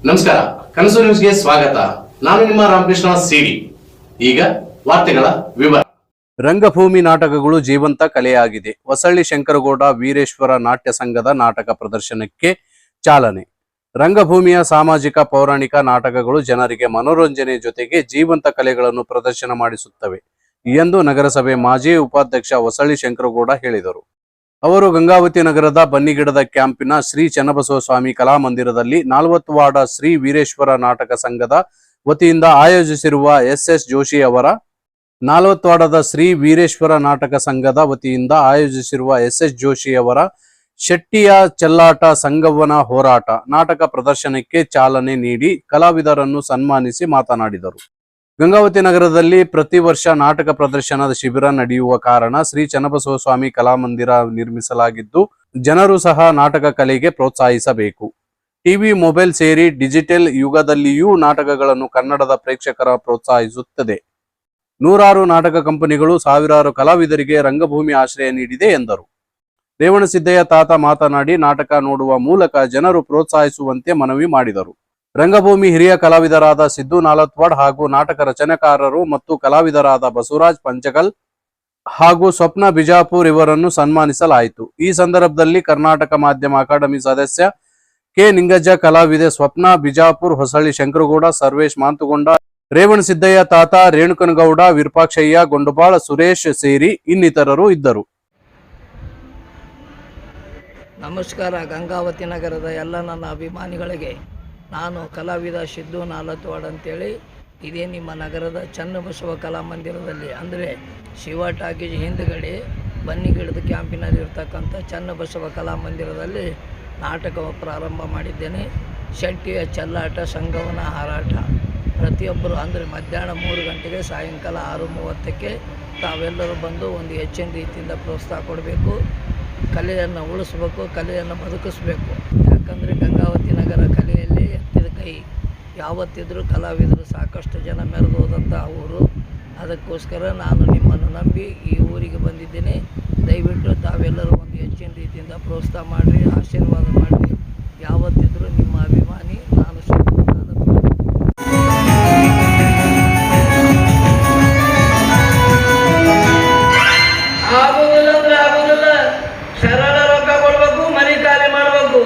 ನಮಸ್ಕಾರ, ಕನಸು ನ್ಯೂಸ್ಗೆ ಸ್ವಾಗತ. ನಾನು ನಿಮ್ಮ ರಾಮಕೃಷ್ಣ ಸಿಡಿ. ಈಗ ವಾರ್ತೆಗಳ ವಿವರ. ರಂಗಭೂಮಿ ನಾಟಕಗಳು ಜೀವಂತ ಕಲೆಯಾಗಿದೆ. ಹೊಸಳ್ಳಿ ಶಂಕರಗೌಡ ವೀರೇಶ್ವರ ನಾಟ್ಯ ಸಂಘದ ನಾಟಕ ಪ್ರದರ್ಶನಕ್ಕೆ ಚಾಲನೆ. ರಂಗಭೂಮಿಯ ಸಾಮಾಜಿಕ ಪೌರಾಣಿಕ ನಾಟಕಗಳು ಜನರಿಗೆ ಮನೋರಂಜನೆ ಜೊತೆಗೆ ಜೀವಂತ ಕಲೆಗಳನ್ನು ಪ್ರದರ್ಶನ ಮಾಡಿಸುತ್ತವೆ ಎಂದು ನಗರಸಭೆ ಮಾಜಿ ಉಪಾಧ್ಯಕ್ಷ ಹೊಸಳ್ಳಿ ಶಂಕರಗೌಡ ಹೇಳಿದರು. ಅವರು ಗಂಗಾವತಿ ನಗರದ ಬನ್ನಿಗಿಡದ ಕ್ಯಾಂಪಿನ ಶ್ರೀ ಚನ್ನಬಸವ ಸ್ವಾಮಿ ಕಲಾಮಂದಿರದಲ್ಲಿ 40 ವಾರ್ಡ ಶ್ರೀ ವೀರೇಶ್ವರ ನಾಟಕ ಸಂಘದ ವತಿಯಿಂದ ಆಯೋಜಿಸಿರುವ ಎಸ್ ಜೋಶಿ ಅವರ 40 ವಾರ್ಡದ ಶ್ರೀ ವೀರೇಶ್ವರ ನಾಟಕ ಸಂಘದ ವತಿಯಿಂದ ಆಯೋಜಿಸಿರುವ ಎಸ್ ಜೋಶಿ ಅವರ ಶೆಟ್ಟಿಯ ಚೆಲ್ಲಾಟ ಸಂಗವ್ವನ ಹೋರಾಟ ನಾಟಕ ಪ್ರದರ್ಶನಕ್ಕೆ ಚಾಲನೆ ನೀಡಿ ಕಲಾವಿದರನ್ನು ಸನ್ಮಾನಿಸಿ ಮಾತನಾಡಿದರು. ಗಂಗಾವತಿ ನಗರದಲ್ಲಿ ಪ್ರತಿ ವರ್ಷ ನಾಟಕ ಪ್ರದರ್ಶನದ ಶಿಬಿರ ನಡೆಯುವ ಕಾರಣ ಶ್ರೀ ಚನ್ನಬಸವ ಸ್ವಾಮಿ ಕಲಾಮಂದಿರ ನಿರ್ಮಿಸಲಾಗಿದ್ದು, ಜನರು ಸಹ ನಾಟಕ ಕಲೆಗೆ ಪ್ರೋತ್ಸಾಹಿಸಬೇಕು. ಟಿವಿ, ಮೊಬೈಲ್ ಸೇರಿ ಡಿಜಿಟಲ್ ಯುಗದಲ್ಲಿಯೂ ನಾಟಕಗಳನ್ನು ಕನ್ನಡದ ಪ್ರೇಕ್ಷಕರ ಪ್ರೋತ್ಸಾಹಿಸುತ್ತದೆ. ನೂರಾರು ನಾಟಕ ಕಂಪನಿಗಳು ಸಾವಿರಾರು ಕಲಾವಿದರಿಗೆ ರಂಗಭೂಮಿ ಆಶ್ರಯ ನೀಡಿದೆ ಎಂದರು. ರೇವಣಸಿದ್ದಯ್ಯ ತಾತ ಮಾತನಾಡಿ, ನಾಟಕ ನೋಡುವ ಮೂಲಕ ಜನರು ಪ್ರೋತ್ಸಾಹಿಸುವಂತೆ ಮನವಿ ಮಾಡಿದರು. ರಂಗಭೂಮಿ ಹಿರಿಯ ಕಲಾವಿದರಾದ ಸಿದ್ದು ನಾಲತ್ವಾಡ್ ಹಾಗೂ ನಾಟಕ ರಚನೆಕಾರರು ಮತ್ತು ಕಲಾವಿದರಾದ ಬಸವರಾಜ್ ಪಂಚಗಲ್ ಹಾಗೂ ಸ್ವಪ್ನ ಬಿಜಾಪುರ್ ಇವರನ್ನು ಸನ್ಮಾನಿಸಲಾಯಿತು. ಈ ಸಂದರ್ಭದಲ್ಲಿ ಕರ್ನಾಟಕ ಮಾಧ್ಯಮ ಅಕಾಡೆಮಿ ಸದಸ್ಯ ಕೆ ನಿಂಗಜ್ಜ, ಕಲಾವಿದೆ ಸ್ವಪ್ನ ಬಿಜಾಪುರ್, ಹೊಸಳ್ಳಿ ಶಂಕರಗೌಡ, ಸರ್ವೇಶ್ ಮಾಂತುಗೊಂಡ, ರೇವಣಸಿದ್ದಯ್ಯ ತಾತ, ರೇಣುಕನಗೌಡ, ವಿರೂಪಾಕ್ಷಯ್ಯ, ಗೊಂಡಬಾಳ ಸುರೇಶ್ ಸೇರಿ ಇನ್ನಿತರರು ಇದ್ದರು. ನಮಸ್ಕಾರ. ಗಂಗಾವತಿ ನಗರದ ಎಲ್ಲ ನನ್ನ ಅಭಿಮಾನಿಗಳಿಗೆ ನಾನು ಕಲಾವಿದ ಸಿದ್ದು ನಾಲತ್ವಾಡ್ ಅಂತೇಳಿ ಇದೇ ನಿಮ್ಮ ನಗರದ ಚನ್ನಬಸವ ಕಲಾಮಂದಿರದಲ್ಲಿ ಅಂದರೆ ಶಿವ ಟಾಕೀಸ್ ಹಿಂದುಗಡೆ ಬನ್ನಿಗಿಡದ ಕ್ಯಾಂಪಿನಲ್ಲಿ ಇರ್ತಕ್ಕಂಥ ಚನ್ನಬಸವ ಕಲಾಮಂದಿರದಲ್ಲಿ ನಾಟಕ ಪ್ರಾರಂಭ ಮಾಡಿದ್ದೇನೆ. ಶೆಟ್ಟಿಯ ಚೆಲ್ಲಾಟ ಸಂಗವನ ಹಾರಾಟ ಪ್ರತಿಯೊಬ್ಬರು ಅಂದರೆ ಮಧ್ಯಾಹ್ನ 3 ಗಂಟೆಗೆ ಸಾಯಂಕಾಲ 6:30ಕ್ಕೆ ತಾವೆಲ್ಲರೂ ಬಂದು ಒಂದು ಹೆಚ್ಚಿನ ರೀತಿಯಿಂದ ಪ್ರೋತ್ಸಾಹ ಕೊಡಬೇಕು. ಕಲೆಯನ್ನು ಉಳಿಸ್ಬೇಕು, ಕಲೆಯನ್ನು ಬದುಕಿಸ್ಬೇಕು. ಯಾಕಂದರೆ ಗಂಗಾವತಿ ನಗರ ಕಲೆಯಲ್ಲಿ ಎತ್ತಿದ ಕೈ ಯಾವತ್ತಿದ್ರೂ ಕಲಾವಿದರು ಸಾಕಷ್ಟು ಜನ ಮೆರೆದು ಹೋದಂಥ ಊರು. ಅದಕ್ಕೋಸ್ಕರ ನಾನು ನಿಮ್ಮನ್ನು ನಂಬಿ ಈ ಊರಿಗೆ ಬಂದಿದ್ದೇನೆ. ದಯವಿಟ್ಟು ತಾವೆಲ್ಲರೂ ಒಂದು ಹೆಚ್ಚಿನ ರೀತಿಯಿಂದ ಪ್ರೋತ್ಸಾಹ ಮಾಡಿರಿ, ಆಶೀರ್ವಾದ ಮಾಡಿರಿ. ಯಾವತ್ತಿದ್ರೂ ನಿಮ್ಮ ಅಭಿಮಾನಿ ನಾನು. ಸರಳ ರೊಕ್ಕ ಕೊಡ್ಬೇಕು, ಮನೆ ಖಾಲಿ ಮಾಡ್ಬೇಕು.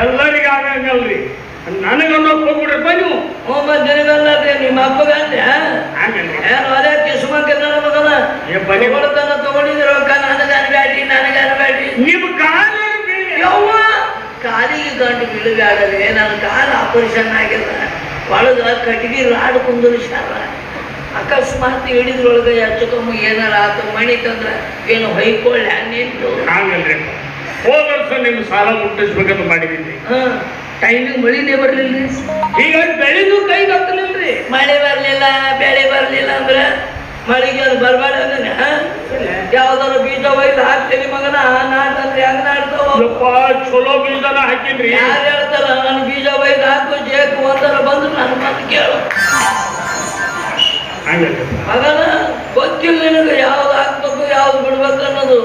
ಎಲ್ಲರಿಗೂ ಆಗಂಗಲ್ರಿ, ನನಗನ್ನೋ ಹೋಗ್ಬಿಡ್ರಪ್ಪ ನೀವು. ನಿನಗಲ್ಲದೆ ನಿಮ್ಮ ಅಪ್ಪಗಂದೆ ಏನು ಅದೇ ಕಿಸ್ಮಕ್ಕೆ ನನ್ನ ಮಗನ ಕೊಡ್ತಾನ ತಗೊಂಡಿದ್ದ ರೊಕ್ಕ ನನಗೆ ಅನ್ಬ್ಯಾಡ್ರಿ, ನನಗೆ ಅನ್ಬ್ಯಾಡ್ರಿ. ನಿಮ್ಮ ಕಾಲ ಯವ್ವ ಕಾಲಿಗೆ ಗಂಟು ಬೀಳಬ್ಯಾಡದೆ. ನನ್ನ ಕಾಲು ಆಪರೇಷನ್ ಆಗಿಲ್ಲ, ಒಳಗ ಕಟ್ಟಿಗೆ ರಾಡ್ ಕುಂದಿರ್ಸ್ಯಾರ. ಅಕಸ್ಮಾತ್ ಹಿಡಿದ್ರೊಳಗೆ ಹೆಚ್ಚುಕಮ್ಮ ಏನಾರ ಆತು ಮಣಿ ತಂದ್ರೆ ಏನು ಹೊಯ್ಕೊಳ್ಳ ನಿಂತು ಆಗಲ್ರಿ. ಹೋದ ವರ್ಷ ನಿಮ್ಮ ಸಾಲ ಮುಟ್ಟಿಸ್ಬೇಕಂತ ಮಾಡಿದ್ದೀನಿ. ಟೈಮಿಗೆ ಮಳಿನೇ ಬರ್ಲಿಲ್ಲ. ಈಗ ಬೆಳೆದು ಕೈಗೆ ಹತ್ತಲಿಲ್ರಿ. ಮಳೆ ಬರ್ಲಿಲ್ಲ, ಬೆಳೆ ಬರ್ಲಿಲ್ಲ ಅಂದ್ರೆ ಮಳಿಗೆ ಅದು ಬರ್ಬೇಡ ಅಂದ್ರೆ ಯಾವ್ದಾರು ಬೀಜ ಒಯ್ದು ಹಾಕ್ತೀನಿ ಮಗನ. ನಾಟಂದ್ರೆ ಹೆಂಗ್ ನಾಡ್ತಾವ? ಚಲೋ ಬೀಜನ ಹಾಕಿದ್ರಿ. ಯಾರು ಹೇಳ್ತಾರ ನನ್ನ ಬೀಜ ಒಯ್ದು ಹಾಕು ಜೇಕು ಒಂದರ ಬಂದು ನನ್ನ ಮತ್ತೆ ಕೇಳು ಮಗನ. ಗೊತ್ತಿಲ್ಲ ನಿನಗೆ ಯಾವ್ದು ಹಾಕ್ಬೇಕು ಯಾವ್ದು ಬಿಡ್ಬೇಕು ಅನ್ನೋದು.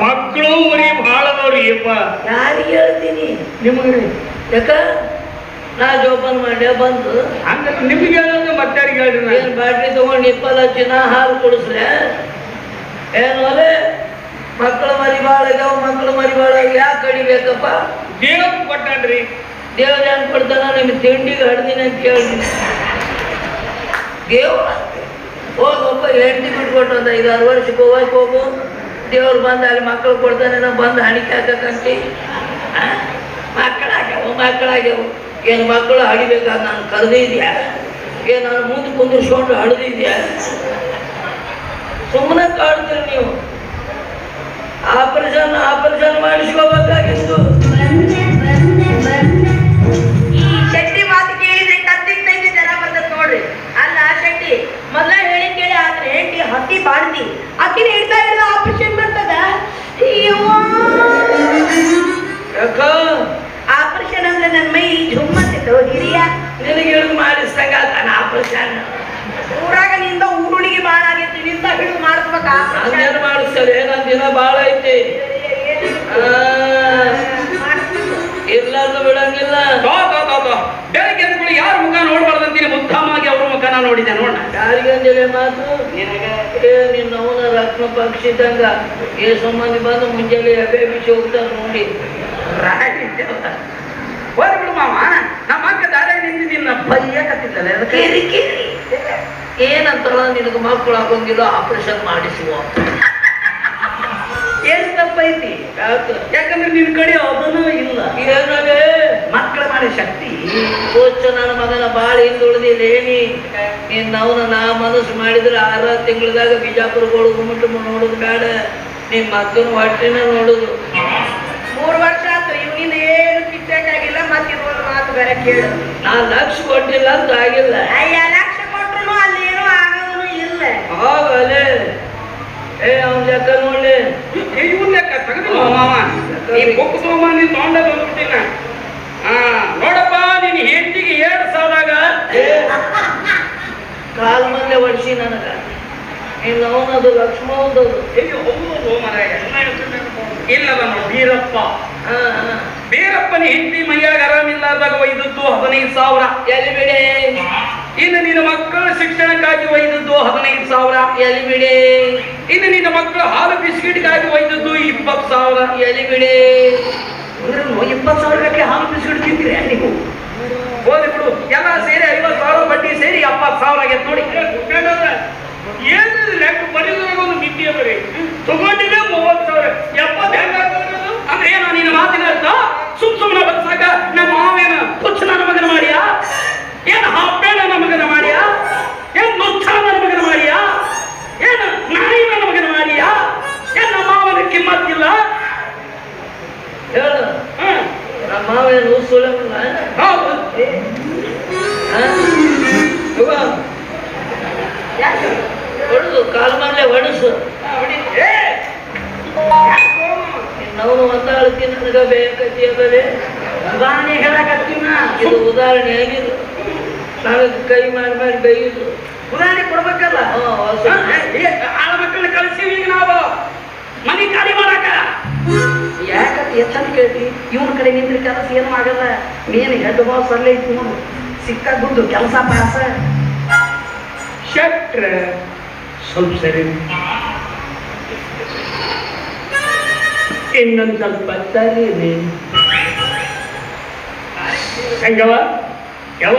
ಮಕ್ಕಳು ಮರಿ ಭಾಳ ಅದಾವ್ರಿ. ಯಾರಿಗೆ ಹೇಳ್ತೀನಿ? ನಿಮಗೆ ಯಾಕ ನಾ ಜೋಪಾನ ಮಾಡ್ಯ ಬಂದು ನಿಮ್ಗೆ ಮತ್ತೆ ಹೇಳ್ರಿ. ಏನು ಬ್ಯಾಟ್ರಿ ತಗೊಂಡು 20 ಹಚ್ಚಿನ ಹಾಲು ಕುಡಿಸ್ರೆ ಏನು ಅಲ್ಲೇ ಮಕ್ಕಳು ಮರಿ ಭಾಳ ಆಗ್ಯಾವ. ಮಕ್ಕಳು ಮರಿ ಭಾಳ ಯಾಕೆ ಕಡಿಬೇಕಪ್ಪ? ದೇವ್ರು ಕೊಟ್ಟನ್ರಿ. ದೇವ್ರು ಹೆಂಗೆ ಕೊಡ್ತಾನ? ನಿಮ್ಗೆ ತಿಂಡಿಗೆ ಹಡ್ದಿನ ಅಂತ ಕೇಳ್ತೀನಿ. ದೇವ್ರ ಹೋಗಪ್ಪ, ಹೆಂಡತಿ ಬಿಟ್ಕೊಟ್ಟು ಒಂದು 5-6 ವರ್ಷಕ್ಕೆ ಹೋಗು. ದೇವ್ರು ಬಂದು ಅಲ್ಲಿ ಮಕ್ಕಳು ಕೊಡ್ತಾನೆ, ನಾವು ಬಂದು ಹಣಿಕೆ ಹಾಕಂತಿ. ಮಕ್ಕಳಾಗ್ಯಾವು ಏನು ಮಕ್ಕಳು ಹಡಿಬೇಕಾದ ನಾನು ಕರೆದಿದ್ಯಾ? ಏನು ನಾನು ಮುಂದೆ ಕುಂದಿರ್ಸ್ಕೊಂಡು ಹಡ್ದಿದ್ಯಾ? ಸುಮ್ಮನೆ ಕಾಡ್ತೀರಿ ನೀವು. ಆಪರೇಷನ್ ಮಾಡಿಸ್ಕೋಬೇಕಾಗಿತ್ತು. ಈ ಶೆಟ್ಟಿ ಮಾತು ಕೇಳಿದ್ರೆ ಕತ್ತಿಗೆ ತೈದು ಜನ ಬರ್ತದೆ ನೋಡ್ರಿ. ಅಲ್ಲ ಶೆಟ್ಟಿ ಮೊದಲ ಹೇಳಿ ಕೇಳಿ ಆದ್ರೆ ಹೆಂಡತಿ ಹತ್ತಿ ಬಾಡ್ತಿ ಅಕ್ಕಿನ ಹಿಡ್ದ ಆಪರೇಷನ್ ಮಾಡ್ತದ. ಯಾಕ ಆಪರೇಷನ್ ಅಂದ್ರೆ ನನ್ನ ಮೈ ಜುಮ್ಮತ್ತಿತ್ತು ಹಿರಿಯ. ನಿನಗೆ ಹಿಡಿದು ಮಾಡಿಸ್ದಂಗ ನಾನು ಆಪರೇಷನ್ ಊರಾಗ ನಿಂದ ಊರುಳಿಗೆ ಬಾಳ ಆಗೈತಿ, ನಿಂದ ಹಿಡಿದು ಮಾಡಿಸ್ಬೇಕ. ಹಂಗೇನು ಮಾಡಿಸ್ತಾರೆ? ನನ್ನ ದಿನ ಭಾಳ ಐತಿ. ಇರ್ಲಾರ್ದು ಬಿಡಂಗಿಲ್ಲ. ಹೌದು ಬೆಳಗ್ಗೆ ಎದ್ಕೊಂಡು ಯಾರ ಮುಖ ನೋಡ್ಬಾರ್ದಂತೀನಿ ಮುದ್ದಾಮಾಗಿ ಅವ್ರ ಮುಖನ ನೋಡಿದೆ ನೋಡ. ಯಾರಿಗಂದಿಲ್ಲ ಮಾತು ನಿನ್ನ ಅವನ ರತ್ನ ಪಕ್ಷಿದಂಗ ಏ ಸಂಬಂಧಿ ಬಂದು ಮುಂಜಾನೆ ಎಬ್ಬೆ ಬಿಸಿ ಹೋಗ್ತಾರೆ ನೋಡಿ. ಹೋಗಿ ಬಿಡು ಮಾವ, ನಮ್ಮ ಅಕ್ಕ ದಾರ್ಯಾಗ ನಿಂತಿದ್ದಿಲ್ಲ ಬೈಯಕತ್ತಿದ್ದಲ್ಲ ಅದಕ್ಕೆ ಏನಂತಲ್ಲ ನಿನಗೆ ಮಕ್ಕಳು ಆಗೋಂಗಿಲ್ಲ ಆಪರೇಷನ್ ಮಾಡಿಸುವ ಏನ್ ತಪ್ಪೈತಿ? ಯಾಕಂದ್ರೆ ನಿನ್ ಕಡೆ ಅದನ್ನೂ ಇಲ್ಲ. ಏನಾಗೆ ಮಕ್ಕಳ ಮಾಡಿ ಶಕ್ತಿ ಕೋಚ ನನ್ನ ಮಗನ ಬಾಳ ಹಿಂದುಳಿದಿಲ್ಲೇನಿ ನಿನ್ನ ಅವನ ನಾ ಮನಸ್ಸು ಮಾಡಿದ್ರೆ 6 ತಿಂಗಳದಾಗ ಬಿಜಾಪುರ ಗೋಳು ಗುಮ್ಮಟ್ಟು ನೋಡುದು ಬೇಡ, ನಿನ್ನ ಮಕ್ಕನ ಹೊಟ್ಟಿನ ನೋಡುದು. 3 ವರ್ಷ ಆಯ್ತು ಇವನಿಂದ ಏನು ಕಿತ್ತಾಗಿಲ್ಲ. ಮತ್ತೆ ಇದೊಂದು ಮಾತು ಬೇರೆ ಕೇಳು. ನಾ ಲಕ್ಷ ಕೊಟ್ಟಿಲ್ಲ ಅಂತ ಆಗಿಲ್ಲ. ಅಯ್ಯ ಲಕ್ಷ ಕೊಟ್ರು ಅಲ್ಲಿ ಏನೋ ಆಗೋದು ಇಲ್ಲ. ಆಗಲೇ ಅವ್ನ ಲೆಕ್ಕ ನೋಡ್ಲಿ. ಇವನ್ ಲೆಕ್ಕ ತೆಗೆದಿಲ್ಲ ಮಾವ. ಈ ಬುಕ್ ತಗೊಂಬ ನೀನ್ ತೊಗೊಂಡ ಬಂದ್ಬಿಟ್ಟಿನ. ನೋಡಪ್ಪ ನಿನ್ ಹೆಂಡತಿಗೆ 2 ಸಾವಿರಾಗ ಕಾಲ್ ಮಲ್ಲೆ ಒಡ್ಸಿ ನನಗ ಇನ್ನು ಅವನದು ಲಕ್ಷ್ಮಣದು ಇಲ್ಲದ ಬೀರಪ್ಪ. ಬೀರಪ್ಪನ ಹೆಂಡತಿ ಮೈಯಾಗ ಆರಾಮಿಲ್ಲಾರ್ದಾಗ ಒಯ್ದದ್ದು 15,000. ಎಲ್ಲಿ ಬಿಡಿ ಇನ್ನು ನಿನ್ನ ಮಕ್ಕಳ ಶಿಕ್ಷಣಕ್ಕಾಗಿ ಒಯ್ದದ್ದು 15,000. ಎಲ್ಲಿ ಬಿಡಿ ಇನ್ನು ನಿನ್ನ ಮಕ್ಕಳ ಹಾಲು ಬಿಸ್ಕಿಟ್ಗಾಗಿ ಒಯ್ದದ್ದು 20,000. ಎಲ್ಲಿ ಬಿಡಿ 20,000 ಹಾಲು ಬಿಸ್ಕಿಟ್ ತಿಂತೀರಿ ನೀವು? ಹೋಗಿ ಬಿಡು, ಎಲ್ಲ ಸೇರಿ 50,000 ಬಡ್ಡಿ ಸೇರಿ 70,000 ಆಗೈತೆ ನೋಡಿ. ಏನಿದೆ ಲೆಕ್ಕ ಬರೀದ್ರಾಗ ಒಂದು ಮಿತಿಯ ಬರೀ ತಗೊಂಡಿದೆ 30,000. 70 ಹೆಂಗಾಗೋದು ಅಂದ್ರೆ ಏನೋ ನಿನ್ನ ಮಾತಿನ ಅರ್ಥ? ಸುಮ್ಮನೆ ಬದ್ಸಾಕ ನಮ್ಮ ಮಾವೇನ ಹುಚ್ಚ ನನ್ನ ಮಗನ ಮಾಡಿಯಾ? ಏನು ಹಾಪೆ ನನ್ನ ಮಗನ ಮಾಡಿಯಾ? ಏನು ನುಚ್ಚ ನನ್ನ ಮಗನ ಮಾಡಿಯಾ? ಏನು ನಾಯಿ ನನ್ನ ಮಗನ ಮಾಡಿಯಾ? ಏನು ನಮ್ಮ ಮಾವನ ಕಿಮ್ಮತ್ತಿಲ್ಲ? ಹೇಳು ನಮ್ಮ ಮಾವೇನು ಸುಳ್ಳಲ್ಲ. ಹೌದು. ಹೊಡೆದು ಕಾಲ್ ಮಲ್ಲೆ ಹೊಡಸು. ನಾವು ಒಂದಾಳ್ತಿ ನನಗ ಬೇಕತಿ ಅದವೇ ಉದಾಹರಣೆ ಹೇಳಕತ್ತೀನ. ಇದು ಉದಾಹರಣೆ ಆಗಿದ್ದು ನನಗೆ ಕೈ ಮಾಡಿ ಮಾಡಿ ಬೈಯುದು. ಉದಾಹರಣೆ ಕೊಡ್ಬೇಕಲ್ಲ. ಆಳ ಮಕ್ಕಳನ್ನ ಕಳಿಸಿವಿ ಈಗ ನಾವು ಮನೆ ಖಾಲಿ ಮಾಡಾಕ. ಯಾಕಂತ ಎಚ್ಚರ ಕೇಳ್ತಿ? ಇವನ ಕಡೆ ನಿಂತ್ರೆ ಕೆಲಸ ಏನು ಆಗಲ್ಲ. ನೀನು ಹೆಡ್ ಬಾಸ್ ಅಲ್ಲೇ ಇತ್ತು ನೋಡು, ಸಿಕ್ಕ ದುಡ್ಡು ಕೆಲಸ ಪಾಸ. ಶಟ್ರ ಸ್ವಲ್ಪ ಸರಿ, ಇನ್ನೊಂದು ಸ್ವಲ್ಪ ಸರಿ ಹೆಂಗವ ಯಾವ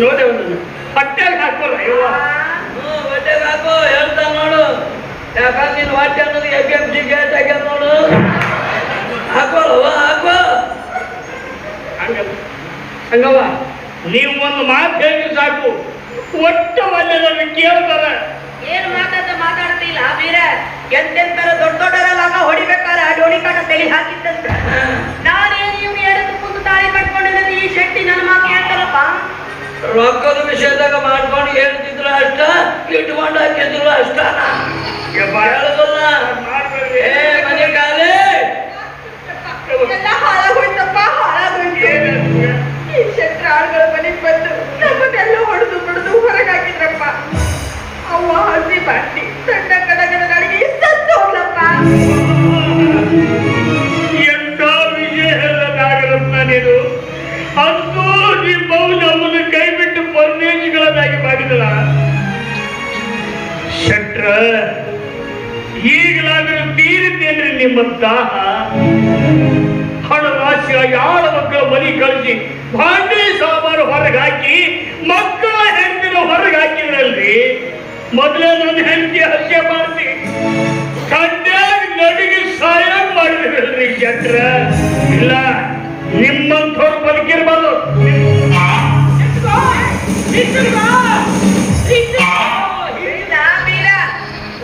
ನೋಡೆ ಒಂದು ಹೊಟ್ಟೆಗೆ ಹಾಕೋಲ್ಲ ಯವ್ವ. ಹೊಟ್ಟೆಗೆ ಹಾಕೋ ಹೇಳ್ತಾ ನೋಡು. ಯಾಕಂದ್ರೆ ನೀನು ಹೊಟ್ಟೆ ಅನ್ನೋದು FMC ಗೇಟ್ ಆಗ್ಯಾದ ನೋಡು. ಹಾಕೋಳವ ಹಾಕೋ. ಹಂಗವ ನೀವು ಒಂದು ಮಾತು ಹೇಳಿ ಸಾಕು, ಒಟ್ಟ ಒಳ್ಳೆದನ್ನು ಕೇಳ್ತಾರ. ಏನು ಮಾತಾಡ್ತಿಲ್ಲ ಬೀರ. ಎಂತೆಂತರ ದೊಡ್ಡ ದೊಡ್ಡರೆಲ್ಲ ಹೊಡಿಬೇಕಾದ್ರೆ ಆ ಡೋಣಿ ಕಾಟ ತಲೆ ಹಾಕಿದ್ದಂತ. ನಾನೇನು ಇವ್ನು ಎಡಕ್ಕೆ ಕುಂತು ತಾಳಿ ಕಟ್ಕೊಂಡಿರೋದು ಈ ಶೆಟ್ಟಿ ನನ್ನ ಮಾತು ಕೇಳ್ತಾರಪ್ಪ. ರೊಕ್ಕದ ವಿಷಯದಾಗ ಮಾಡ್ಕೊಂಡು ಹೇಳ್ತಿದ್ರು ಅಷ್ಟ, ಇಟ್ಕೊಂಡು ಹಾಕಿದ್ರು ಅಷ್ಟ. ಹೇಳುದಲ್ಲ ಏ ಮನೆ ಕಾಲೇ ಎಲ್ಲ ಹಾಳಾಗೋಯ್ತಪ್ಪ, ಹಾಳಾಗೋಯ್ತು. ಈ ಶೆಟ್ರ ಆಳುಗಳ ಮನೆಗೆ ಬಂದು ನಮ್ಮನ್ನೆಲ್ಲ ಹೊಡೆದು ಬಿಡುದು ಹೊರಗೆ ಹಾಕಿದ್ರಪ್ಪ. ಅವ್ವ ಹಸಿ ಬಾಟ್ಲಿ ಸಣ್ಣ ಕಡಗಡ ಅಡಿಗೆ ಸತ್ತು ಹೋಗ್ಲಪ್ಪ. ಎಂತ ವಿಜಯ ಹೇಳಲಾಗಲಪ್ಪ ನೀನು. ಅಂತೂ ನಿಮ್ಮವು ನಮ್ಮನ್ನು ಕೈ ಬಿಟ್ಟು ಪರದೇಶಿಗಳನ್ನಾಗಿ ಮಾಡಿದಳ. ಶಟ್ರ ಈಗಲಾದರೂ ತೀರಿದ್ದೇನ್ರಿ ನಿಮ್ಮ ದಾಹ. ಹಣರಾಶಿಯಾಗಿ ಆಳ ಮಕ್ಕಳ ಮನೆ ಕಳಿಸಿ ಭಾಂಡೆ ಸಾಮಾನು ಹೊರಗೆ ಹಾಕಿ ಮಕ್ಕಳ ಹೆಂಡತಿನ ಹೊರಗೆ ಹಾಕಿದ್ರಲ್ರಿ. ಮೊದಲೇ ನನ್ನ ಹೆಂಡತಿ ಹತ್ಯೆ ಮಾಡಿಸಿ ಸದ್ಯಾಗ ನಡಿಗೆ ಸಹಾಯ ಮಾಡಿದ್ರಲ್ರಿ ಶಟ್ರ. ಇಲ್ಲ, ನಿಮ್ಮಂಥವ್ರು ಬದುಕಿರ್ಬಾರ್ದು.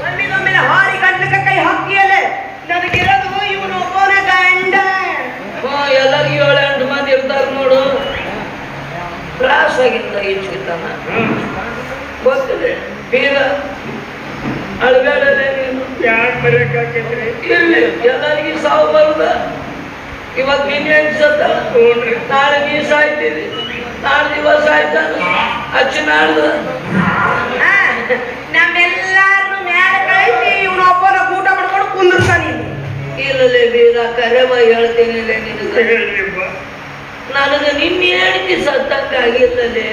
ಒಮ್ಮಿಗೊಮ್ಮೆಲೆ ಹಾರಿ ಗಂಟಕ ಕೈ ಹಾಕಿಯಲ್ಲೇ ನನಗಿರೋದು ಇವನು ಒಬ್ಬನ ಗಂಡ. ಎಲ್ಲರಿಗೂ 7-8 ಮಂದಿ ಇರ್ತಾರ ನೋಡು. ಕ್ಲಾಸ್ ಆಗಿಂದ ಈಚೆತಾನ ಗೊತ್ತಿದೆ. ಬೀರ ಅಳಬೇಡಲೇ ನೀನು. ಯಾಕೆ ಬರಕಾಕೈತ್ರಿ? ಇರ್ಲಿ, ಎಲ್ಲರಿಗೂ ಸಾವು ಬರುದ. ಇವತ್ತು ನೀನು ಹೆಂಗ್ಸತ್ತ, ನಾಳೆ ನೀ ಸಾಯ್ತೀರಿ, ನಾಳೆ ದಿವಸ ಆಯ್ತಾನ ಅಚ್ಚು ನಾಡ್ದು ನಮ್ಮೆಲ್ಲಾರು ಮ್ಯಾಲ ಕಳಿಸಿ ಇವನು ಒಬ್ಬನ ಊಟ ಮಾಡ್ಕೊಂಡು ಕುಂದಿರ್ತಾನೆ. ಇಲ್ಲಲೇ ಬೀರ ಕರೆವ ಹೇಳ್ತೀನಿ ನಿನಗೆ. ನನಗೆ ನಿನ್ನ ಹೇಳ್ತಿ ಸತ್ತಂಗಾಗಿರ್ತದೆ,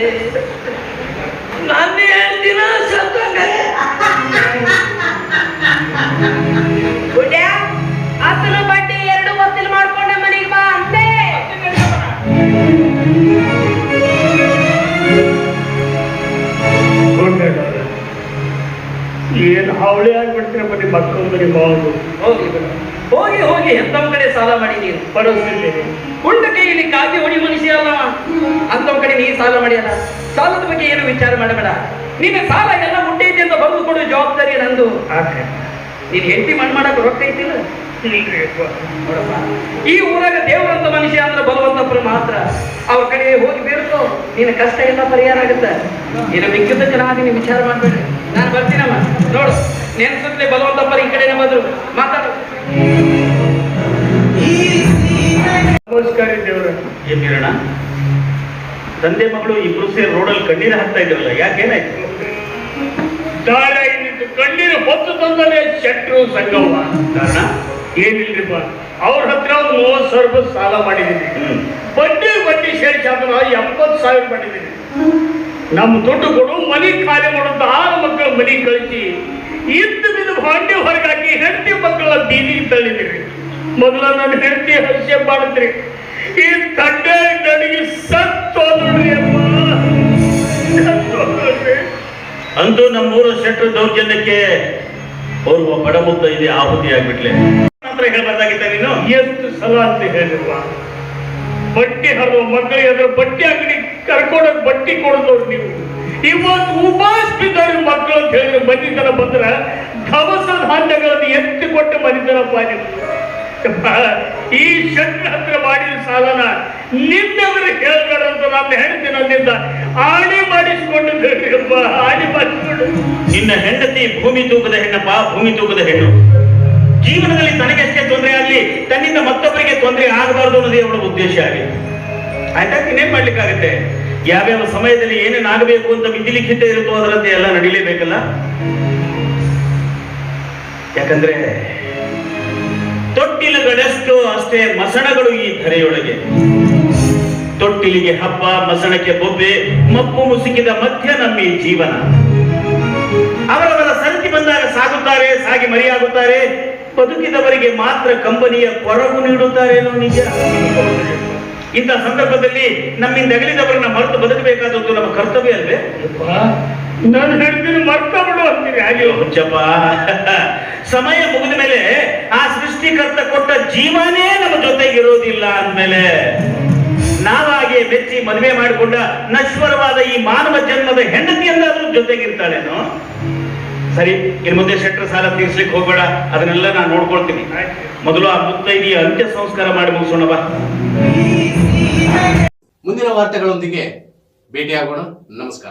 ನನ್ನ ಹೇಳ್ತಿನ ಸತ್ತಂಗ. ಆತನ ಬಡ್ಡಿ 2 ಒತ್ತಿಲ್ ಮಾಡ್ಕೊಂಡ ಮನೆಗೆ ಬಾ ಅಂತೆ. ಏನು ಹಾವಳಿ ಆಗ್ಬಿಡ್ತೀರಪ್ಪ ನಿಮ್ಮ ಮಕ್ಕಳು ಮನೆ ಬಾವು. ಹೋಗಿ ಹೋಗಿ ಎಂತವ ಕಡೆ ಸಾಲ ಮಾಡಿ ನೀನು ಪರಿಸ್ಥಿತಿ ಉಂಡ ಕೈಯಲ್ಲಿ ಕಾಗಿ ಹೊಡಿ ಮನುಷ್ಯ ಅಲ್ಲ, ಅಂತವ ಕಡೆ ನೀ ಸಾಲ ಮಾಡಿಯಲ್ಲ. ಸಾಲದ ಬಗ್ಗೆ ಏನು ವಿಚಾರ ಮಾಡಬೇಡ. ನಿನ್ನ ಸಾಲ ಎಲ್ಲ ಉಂಟೈತಿ ಅಂತ ಬರೆದು ಕೊಡೋ ಜವಾಬ್ದಾರಿ ನಂದು. ನೀನ್ ಹೆಂಡತಿ ಮಣ್ಣು ಮಾಡಕ್ ರೊಕ್ಕ ಐತಿಲ್ಲ. ನೋಡಪ್ಪ, ಈ ಊರಾಗ ದೇವರಂತ ಮನುಷ್ಯ ಅಂದ್ರೆ ಬಲವಂತಪ್ಪ ಮಾತ್ರ. ಅವ್ರ ಕಡೆ ಹೋಗಿ ಬೇಡ್ಕೋ, ನಿನ್ನ ಕಷ್ಟ ಎಲ್ಲ ಪರಿಹಾರ ಆಗುತ್ತೆ. ಇನ್ನು ಮಿಕ್ಕಿದ್ದಕ್ಕೆ ನೀನು ವಿಚಾರ ಮಾಡ್ಬೇಡ್ರಿ, ನಾನು ಬರ್ತೀನಮ್ಮ. ನೋಡು, ನೆನ್ಸತ್ಲೆ ಬಲವಂತಪ್ಪರ ಈ ಕಡೆನೇ ಬಂದ್ರು, ಮಾತಾಡು. ನಮಸ್ಕಾರ ದೇವ್ರ. ಏನಿರೋಣ, ತಂದೆ ಮಗಳು ಇಬ್ರು ಸೇರಿ ರೋಡಲ್ಲಿ ಕಣ್ಣೀರು ಹಾಕ್ತಾ ಇದ್ರಲ್ಲ, ಯಾಕೇನಾಯ್ತು? ದಾಳಿ ನಿಂತು ಕಣ್ಣೀರು ಹೊತ್ತು ತಂದರೆ ಶೆಟ್ರು ಸಂಗವ್ವ. ಕಾರಣ ಏನಿಲ್ರಿಪ್ಪ, ಅವ್ರ ಹತ್ರ ಒಂದು 30,000 ರೂಪಾಯಿ ಸಾಲ ಮಾಡಿದ್ದೀನಿ. ಬಡ್ಡಿ ಸೇರಿ ಶಾಪನ 70,000 ಮಾಡಿದ್ದೀನಿ. ನಮ್ಮ ದುಡ್ಡು ಕೊಡು, ಮನಿ ಖಾಲಿ ಮಾಡೋದು 6 ಮಕ್ಕಳ ಮನಿ ಕಳಿಸಿ ಇದ್ದು ಬಿದ್ದು ಭಾಂಡೆ ಹೊರಗಾಕಿ ಹೆಂಡತಿ ಮಕ್ಕಳ ಬೀದಿಗೆ ತಳ್ಳಿದ್ರಿ. ಮೊದಲ ನನ್ನ ಹೆಂಡತಿ ಹರ್ಷೆ ಮಾಡಿದ್ರಿ. ಈ ತಂದೆ ನನಗೆ ಸತ್ತೋದ್ರಿ ಅಮ್ಮ, ಸತ್ತೋದ್ರಿ. ಅಂತೂ ನಮ್ಮೂರ ಶೆಟ್ರು ದೌರ್ಜನ್ಯಕ್ಕೆ ಓರ್ವ ಬಡ ಮುದ್ದ ಇದೆ ಆಹುತಿ ಆಗ್ಬಿಟ್ಲೆ. ಹೇಳ್ಬಾರ್ದಾಗಿತ್ತ ನೀನು? ಎಷ್ಟು ಸಲ ಅಂತ ಹೇಳಿರುವ ಬಟ್ಟೆ ಹರಿದು ಮಕ್ಕಳಿಗೆ ಅದ್ರ ಬಟ್ಟೆ ಅಂಗಡಿ ಕರ್ಕೊಂಡೋಗಿ ಬಟ್ಟೆ ಕೊಡೋದವ್ರು ನೀವು. ಇವತ್ತು ಉಪವಾಸ ಬಿದ್ದವ್ರಿಗೆ ಮಕ್ಕಳು ಅಂತ ಹೇಳಿದ್ರೆ ಮನಿತನ ಬಂದ್ರ ದವಸ ಧಾನ್ಯಗಳನ್ನು ಎತ್ತಿ ಕೊಟ್ಟು ಮನಿತನಪ್ಪ ನೀವು. ಈ ಶೆಟ್ರ ಹತ್ರ ಮಾಡಿದ ಸಾಲನ ನಿನ್ನೆವರು ಹೇಳ್ಬೇಡ ಅಂತ ನಾನು ಹೇಳ್ತೀನಿ. ನನ್ನಿಂದ ಆಣಿ ಮಾಡಿಸ್ಕೊಂಡಿದ್ದೇನೆ, ಆಣಿ ಮಾಡಿಸ್ಕೊಂಡು. ನಿನ್ನ ಹೆಂಡತಿ ಭೂಮಿ ತೂಕದ ಹೆಣ್ಣಪ್ಪ, ಭೂಮಿ ತೂಕದ ಹೆಣ್ಣು. ಜೀವನದಲ್ಲಿ ತನಗೆಷ್ಟೇ ತೊಂದರೆ ಆಗಲಿ, ತನ್ನಿಂದ ಮತ್ತೊಬ್ಬರಿಗೆ ತೊಂದರೆ ಆಗಬಾರ್ದು ಅನ್ನೋದೇ ಅವಳ ಉದ್ದೇಶ ಆಗಿದೆ. ಆಯ್ತಾ? ಇನ್ನೇನ್ ಮಾಡ್ಲಿಕ್ಕಾಗತ್ತೆ? ಯಾವ್ಯಾವ ಸಮಯದಲ್ಲಿ ಏನೇನು ಆಗಬೇಕು ಅಂತ ವಿಧಿಲಿಖಿತ ಇರುತ್ತೋ ಅದರಂತೆ ಎಲ್ಲ ನಡೀಲೇಬೇಕಲ್ಲ. ಯಾಕಂದ್ರೆ ತೊಟ್ಟಿಲುಗಳೆಷ್ಟು ಅಷ್ಟೇ ಮಸಣಗಳು ಈ ಧರೆಯೊಳಗೆ. ತೊಟ್ಟಿಲಿಗೆ ಹಬ್ಬ, ಮಸಣಕ್ಕೆ ಬೊಬ್ಬೆ, ಮಪ್ಪು ಮುಸುಕಿದ ಮಧ್ಯ ನಮ್ಮ ಈ ಜೀವನ. ಅವರವರ ಸಂತಿ ಬಂದಾಗ ಸಾಗುತ್ತಾರೆ, ಸಾಗಿ ಮರಿಯಾಗುತ್ತಾರೆ. ಬದುಕಿದವರಿಗೆ ಮಾತ್ರ ಕಂಪನಿಯ ಕೊರಗು ನೀಡುತ್ತಾರೇನೋ ನಿಜ. ಇಂಥ ಸಂದರ್ಭದಲ್ಲಿ ನಮ್ಮಿಂದ ಅಗಲಿದವರನ್ನ ಮರೆತು ಬದುಕಬೇಕಾದದ್ದು ನಮ್ಮ ಕರ್ತವ್ಯ ಅಲ್ವೇ? ನಾನು ಹೇಳ್ತೀನಿ ಮರ್ತ ಬಿಡು ಅಂತೀನಿ. ಹಾಗೆ ಹುಚ್ಚಪ್ಪ, ಸಮಯ ಮುಗಿದ ಮೇಲೆ ಆ ಸೃಷ್ಟಿಕರ್ತ ಕೊಟ್ಟ ಜೀವನೇ ನಮ್ಮ ಜೊತೆಗಿರೋದಿಲ್ಲ ಅಂದ್ಮೇಲೆ ನಾವಾಗೆ ಮೆಚ್ಚಿ ಮದುವೆ ಮಾಡಿಕೊಂಡ ನಶ್ವರವಾದ ಈ ಮಾನವ ಜನ್ಮದ ಹೆಂಡತಿಯನ್ನಾದ್ರೂ ಜೊತೆಗಿರ್ತಾಳೇನೋ? ಸರಿ, ಇನ್ನು ಮುಂದೆ ಶೆಟ್ರ ಸಾಲ ತೀರ್ಸ್ಲಿಕ್ಕೆ ಹೋಗ್ಬೇಡ, ಅದನ್ನೆಲ್ಲ ನಾನು ನೋಡ್ಕೊಳ್ತೀನಿ. ಮೊದಲು ಆ ಮುತ್ತೈದೆಯ ಅಂತ್ಯ ಸಂಸ್ಕಾರ ಮಾಡಿ ಮುಗಿಸೋಣ ಬಾ. ಮುಂದಿನ ವಾರ್ತೆಗಳೊಂದಿಗೆ ಭೇಟಿಯಾಗೋಣ. ನಮಸ್ಕಾರ.